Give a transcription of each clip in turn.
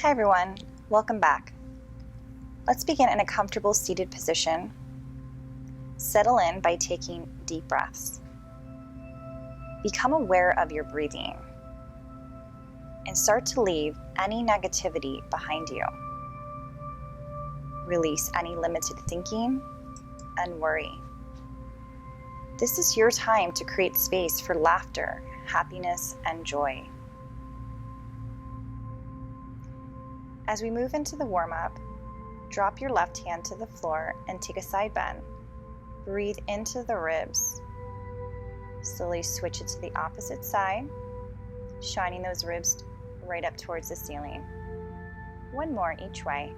Hi everyone, welcome back. Let's begin in a comfortable seated position. Settle in by taking deep breaths. Become aware of your breathing and start to leave any negativity behind you. Release any limited thinking and worry. This is your time to create space for laughter, happiness, and joy. As we move into the warm-up, drop your left hand to the floor and take a side bend. Breathe into the ribs. Slowly switch it to the opposite side, shining those ribs right up towards the ceiling. One more each way.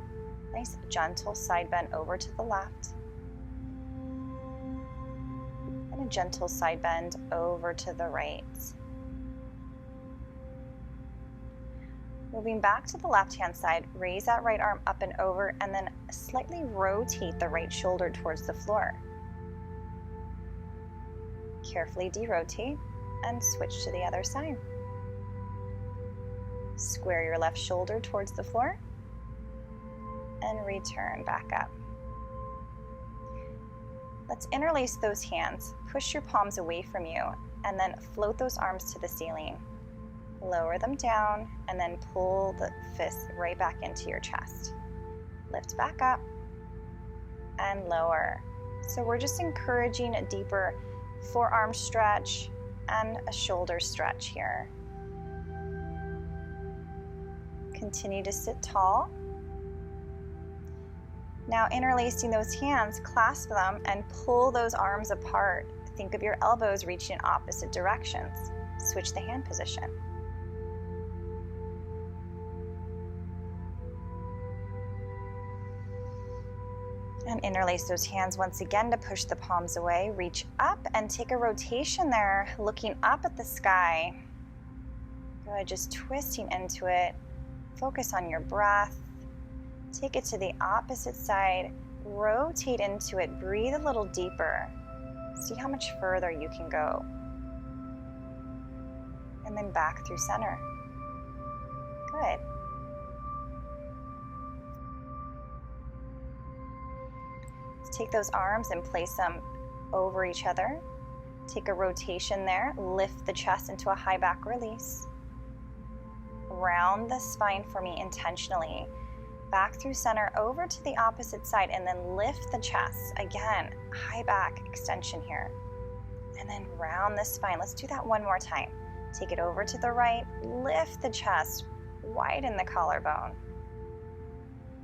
Nice gentle side bend over to the left. And a gentle side bend over to the right. Moving back to the left-hand side, raise that right arm up and over and then slightly rotate the right shoulder towards the floor. Carefully derotate and switch to the other side. Square your left shoulder towards the floor and return back up. Let's interlace those hands, push your palms away from you, and then float those arms to the ceiling. Lower them down and then pull the fists right back into your chest. Lift back up and lower. So we're just encouraging a deeper forearm stretch and a shoulder stretch here. Continue to sit tall. Now interlacing those hands, clasp them and pull those arms apart. Think of your elbows reaching in opposite directions. Switch the hand position. And interlace those hands once again to push the palms away. Reach up and take a rotation there, looking up at the sky. Good, just twisting into it. Focus on your breath. Take it to the opposite side. Rotate into it. Breathe a little deeper. See how much further you can go. And then back through center. Good. Take those arms and place them over each other. Take a rotation there. Lift the chest into a high back release. Round the spine for me intentionally. Back through center, over to the opposite side, and then lift the chest. Again, high back extension here. And then round the spine. Let's do that one more time. Take it over to the right. Lift the chest. Widen the collarbone.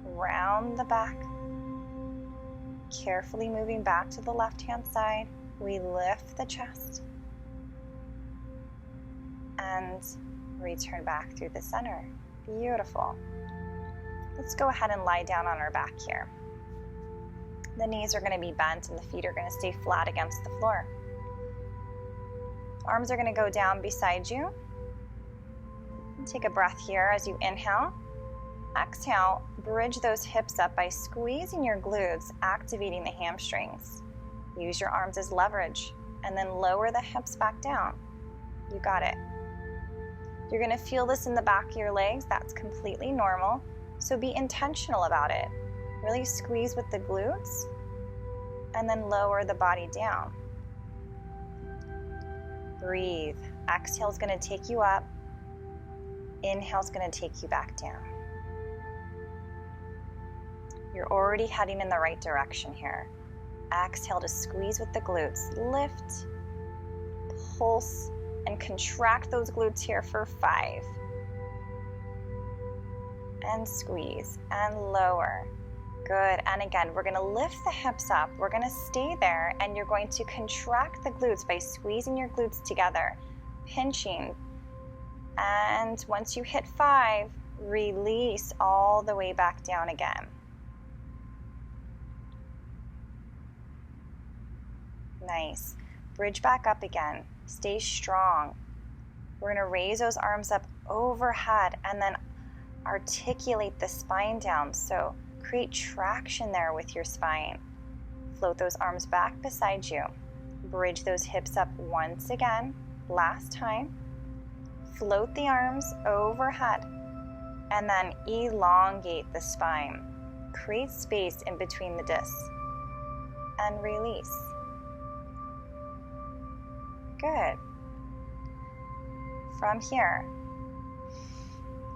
Round the back. Carefully moving back to the left-hand side, we lift the chest and return back through the center. Beautiful. Let's go ahead and lie down on our back here. The knees are going to be bent and the feet are going to stay flat against the floor. Arms are going to go down beside you. Take a breath here as you inhale. Exhale, bridge those hips up by squeezing your glutes, activating the hamstrings. Use your arms as leverage, and then lower the hips back down. You got it. You're going to feel this in the back of your legs. That's completely normal, so be intentional about it. Really squeeze with the glutes, and then lower the body down. Breathe. Exhale is going to take you up. Inhale is going to take you back down. You're already heading in the right direction here. Exhale to squeeze with the glutes. Lift, pulse, and contract those glutes here for 5. And squeeze and lower. Good. And again, we're going to lift the hips up. We're going to stay there, and you're going to contract the glutes by squeezing your glutes together, pinching. And once you hit 5, release all the way back down again. Nice. Bridge back up again. Stay strong. We're going to raise those arms up overhead and then articulate the spine down. So create traction there with your spine. Float those arms back beside you. Bridge those hips up once again. Last time. Float the arms overhead. And then elongate the spine. Create space in between the discs. And release. Good. From here,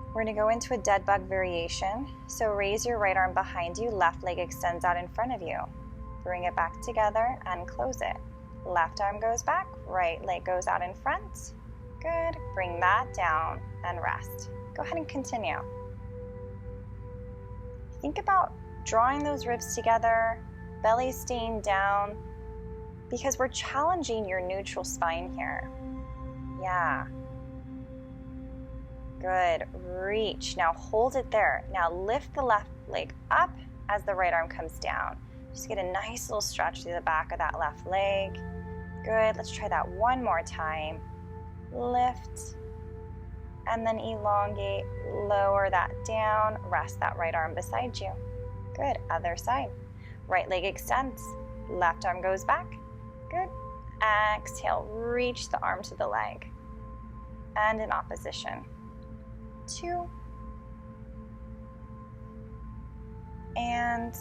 we're going to go into a dead bug variation. So raise your right arm behind you, left leg extends out in front of you. Bring it back together and close it. Left arm goes back, right leg goes out in front. Good. Bring that down and rest. Go ahead and continue. Think about drawing those ribs together, belly staying down, because we're challenging your neutral spine here. Yeah. Good. Reach. Now hold it there. Now lift the left leg up as the right arm comes down. Just get a nice little stretch through the back of that left leg. Good. Let's try that one more time. Lift. And then elongate. Lower that down. Rest that right arm beside you. Good. Other side. Right leg extends. Left arm goes back. Good. Exhale. Reach the arm to the leg. And in opposition. 2. And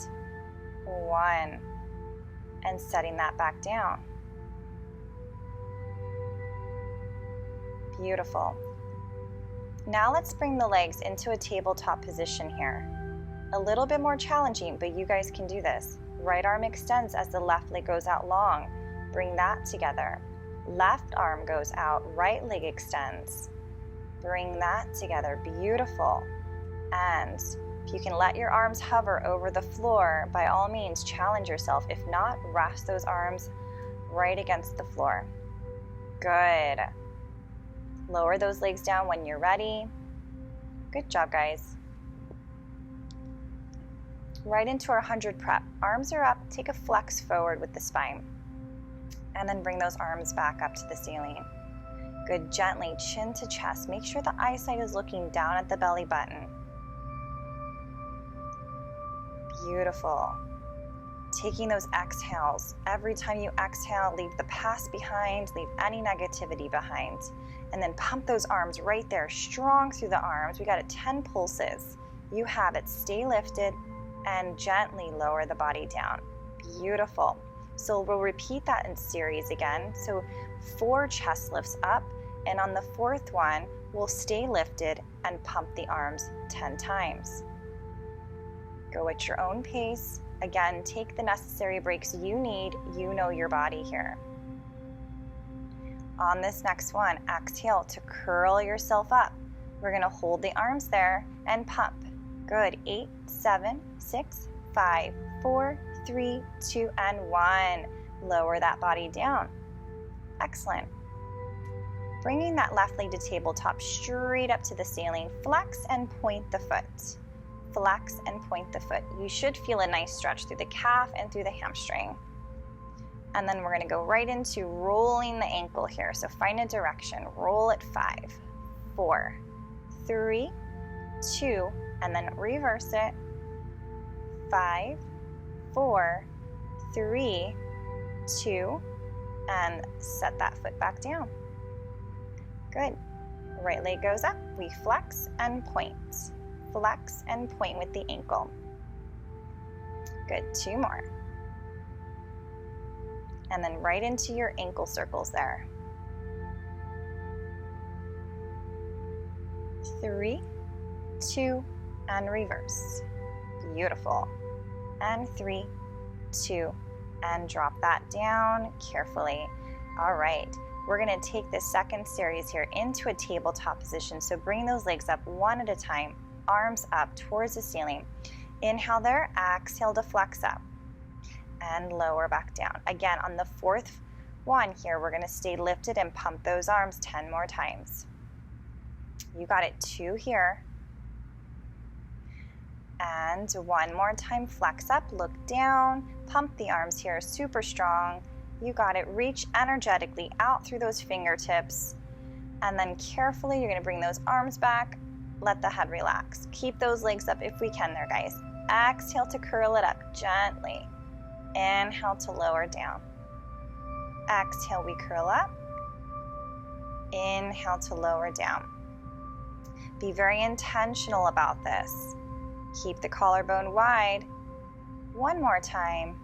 1. And setting that back down. Beautiful. Now let's bring the legs into a tabletop position here. A little bit more challenging, but you guys can do this. Right arm extends as the left leg goes out long. Bring that together. Left arm goes out, right leg extends. Bring that together. Beautiful. And if you can let your arms hover over the floor, by all means, challenge yourself. If not, rest those arms right against the floor. Good. Lower those legs down when you're ready. Good job, guys. Right into our 100 prep. Arms are up. Take a flex forward with the spine. And then bring those arms back up to the ceiling. Good. Gently, chin to chest. Make sure the eyesight is looking down at the belly button. Beautiful. Taking those exhales. Every time you exhale, leave the past behind, leave any negativity behind. And then pump those arms right there, strong through the arms. We got it 10 pulses. You have it. Stay lifted and gently lower the body down. Beautiful. So we'll repeat that in series again. So 4 chest lifts up, and on the 4th one, we'll stay lifted and pump the arms 10 times. Go at your own pace. Again, take the necessary breaks you need. You know your body here. On this next one, exhale to curl yourself up. We're going to hold the arms there and pump. Good. 8, 7, 6, 5, 4, 3, 2, and 1. Lower that body down. Excellent. Bringing that left leg to tabletop straight up to the ceiling. Flex and point the foot. Flex and point the foot. You should feel a nice stretch through the calf and through the hamstring. And then we're going to go right into rolling the ankle here. So find a direction. Roll it 5, 4, 3, 2, and then reverse it. 5, 4, 3, 2, and set that foot back down. Good. Right leg goes up. We flex and point. Flex and point with the ankle. Good. 2 more. And then right into your ankle circles there. 3, 2, and reverse. Beautiful. And 3, 2, and drop that down carefully. All right, we're going to take this second series here into a tabletop position. So bring those legs up one at a time, arms up towards the ceiling. Inhale there, exhale to flex up and lower back down. Again, on the 4th one here, we're going to stay lifted and pump those arms 10 more times. You got it. 2 here. And 1 more time, flex up, look down, pump the arms here, super strong. You got it. Reach energetically out through those fingertips. And then carefully, you're going to bring those arms back. Let the head relax. Keep those legs up if we can there, guys. Exhale to curl it up gently. Inhale to lower down. Exhale, we curl up. Inhale to lower down. Be very intentional about this. Keep the collarbone wide. One more time.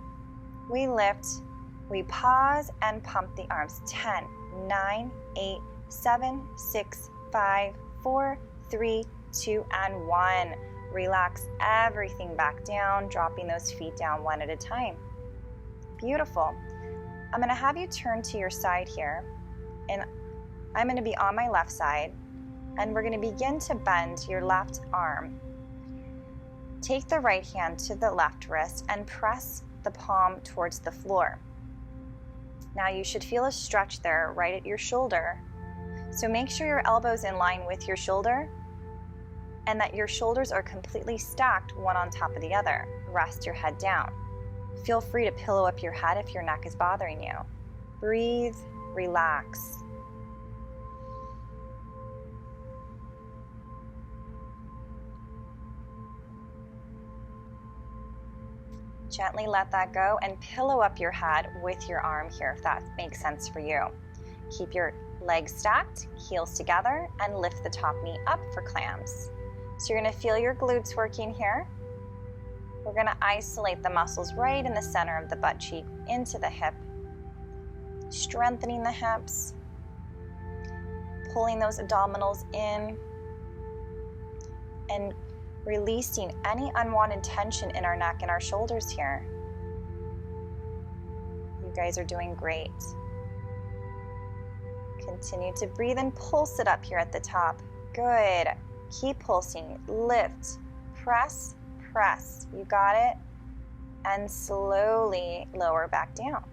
We lift, we pause and pump the arms. 10, 9, 8, 7, 6, 5, 4, 3, 2, and 1. Relax everything back down, dropping those feet down one at a time. Beautiful. I'm going to have you turn to your side here, and I'm going to be on my left side, and we're going to begin to bend your left arm. Take the right hand to the left wrist and press the palm towards the floor. Now you should feel a stretch there right at your shoulder. So make sure your elbow's in line with your shoulder and that your shoulders are completely stacked one on top of the other. Rest your head down. Feel free to pillow up your head if your neck is bothering you. Breathe, relax. Gently let that go and pillow up your head with your arm here if that makes sense for you. Keep your legs stacked, heels together, and lift the top knee up for clams. So you're going to feel your glutes working here. We're going to isolate the muscles right in the center of the butt cheek into the hip, strengthening the hips, pulling those abdominals in, and releasing any unwanted tension in our neck and our shoulders here. You guys are doing great. Continue to breathe and pulse it up here at the top. Good. Keep pulsing. Lift. Press. Press. You got it. And slowly lower back down.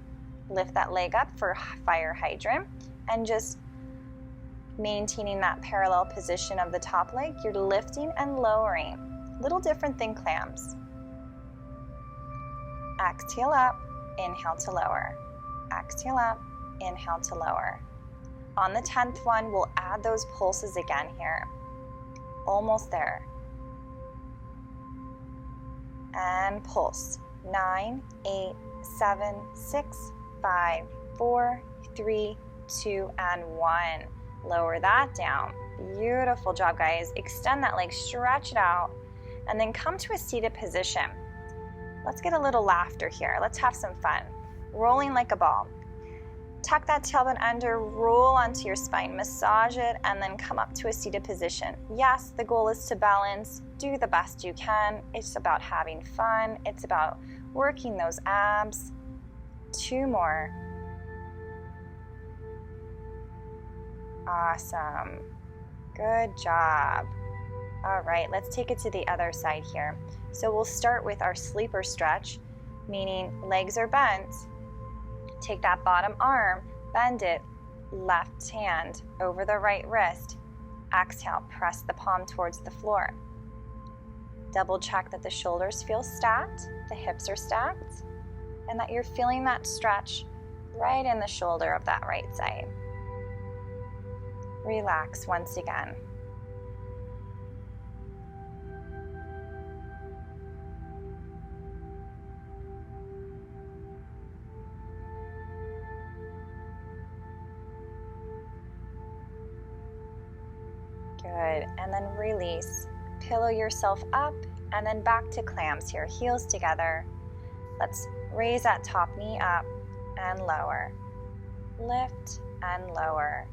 Lift that leg up for fire hydrant and just maintaining that parallel position of the top leg. You're lifting and lowering. Little different than clams. Exhale up, inhale to lower. Exhale up, inhale to lower. On the 10th one, we'll add those pulses again here. Almost there. And pulse. 9, 8, 7, 6, 5, 4, 3, 2, and 1. Lower that down. Beautiful job, guys. Extend that leg, stretch it out, and then come to a seated position. Let's get a little laughter here. Let's have some fun. Rolling like a ball. Tuck that tailbone under, roll onto your spine, massage it, and then come up to a seated position. Yes, the goal is to balance. Do the best you can. It's about having fun. It's about working those abs. 2 more. Awesome. Good job. All right, let's take it to the other side here. So we'll start with our sleeper stretch, meaning legs are bent. Take that bottom arm, bend it, left hand over the right wrist. Exhale, press the palm towards the floor. Double check that the shoulders feel stacked, the hips are stacked, and that you're feeling that stretch right in the shoulder of that right side. Relax once again. Good, and then release. Pillow yourself up and then back to clams here, heels together. Let's raise that top knee up and lower. Lift and lower.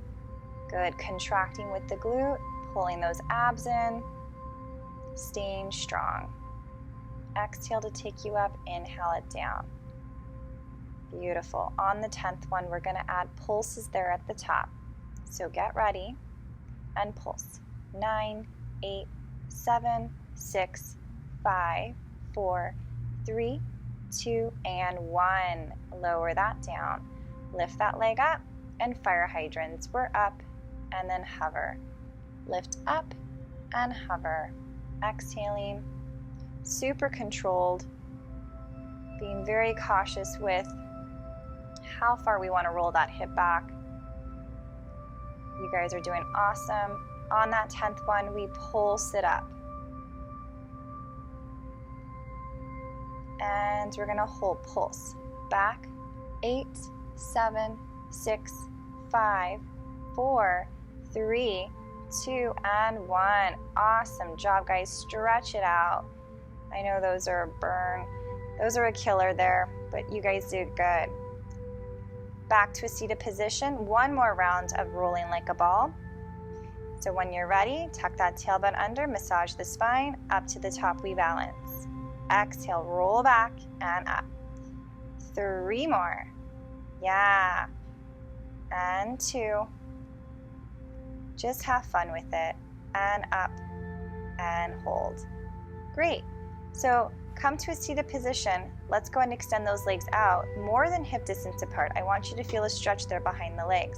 Good, contracting with the glute, pulling those abs in, staying strong. Exhale to take you up, inhale it down. Beautiful. On the 10th one, we're going to add pulses there at the top. So get ready and pulse. 9, 8, 7, 6, 5, 4, 3, 2, and 1. Lower that down. Lift that leg up and fire hydrants. We're up and then hover. Lift up and hover. Exhaling. Super controlled. Being very cautious with how far we want to roll that hip back. You guys are doing awesome. On that 10th one, we pulse it up. And we're going to hold pulse. Back, 8, 7, 6, 5, 4, 3, 2, and 1. Awesome job, guys. Stretch it out. I know those are a burn. Those are a killer there, but you guys did good. Back to a seated position. One more round of rolling like a ball. So when you're ready, tuck that tailbone under, massage the spine, up to the top we balance. Exhale, roll back and up. 3 more. Yeah. And 2. Just have fun with it. And up and hold. Great. So come to a seated position. Let's go and extend those legs out more than hip distance apart. I want you to feel a stretch there behind the legs.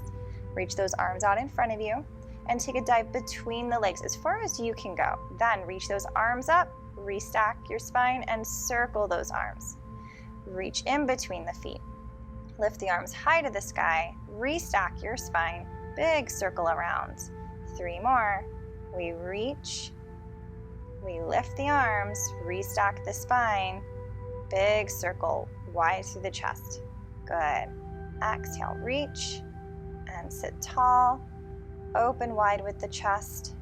Reach those arms out in front of you and take a dive between the legs as far as you can go. Then reach those arms up, restack your spine, and circle those arms. Reach in between the feet. Lift the arms high to the sky, restack your spine, big circle around. 3 more. We reach, we lift the arms, restack the spine, big circle wide through the chest. Good. Exhale, reach and sit tall. Open wide with the chest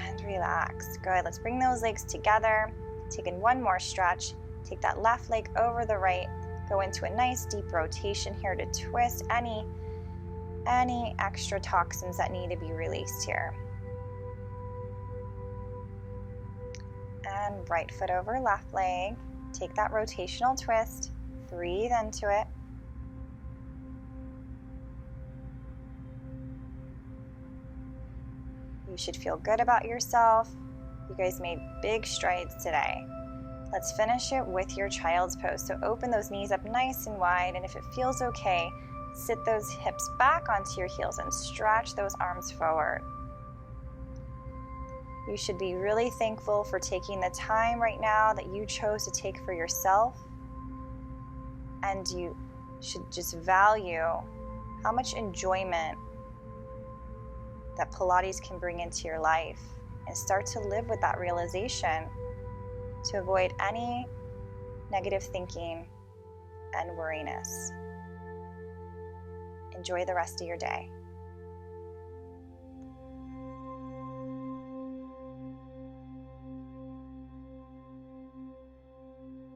and relax. Good. Let's bring those legs together. Take in one more stretch. Take that left leg over the right. Go into a nice deep rotation here to twist any extra toxins that need to be released here. And right foot over left leg. Take that rotational twist. Breathe into it. You should feel good about yourself. You guys made big strides today. Let's finish it with your child's pose. So open those knees up nice and wide, and if it feels okay, sit those hips back onto your heels and stretch those arms forward. You should be really thankful for taking the time right now that you chose to take for yourself, and you should just value how much enjoyment that Pilates can bring into your life, and start to live with that realization to avoid any negative thinking and worriness. Enjoy the rest of your day.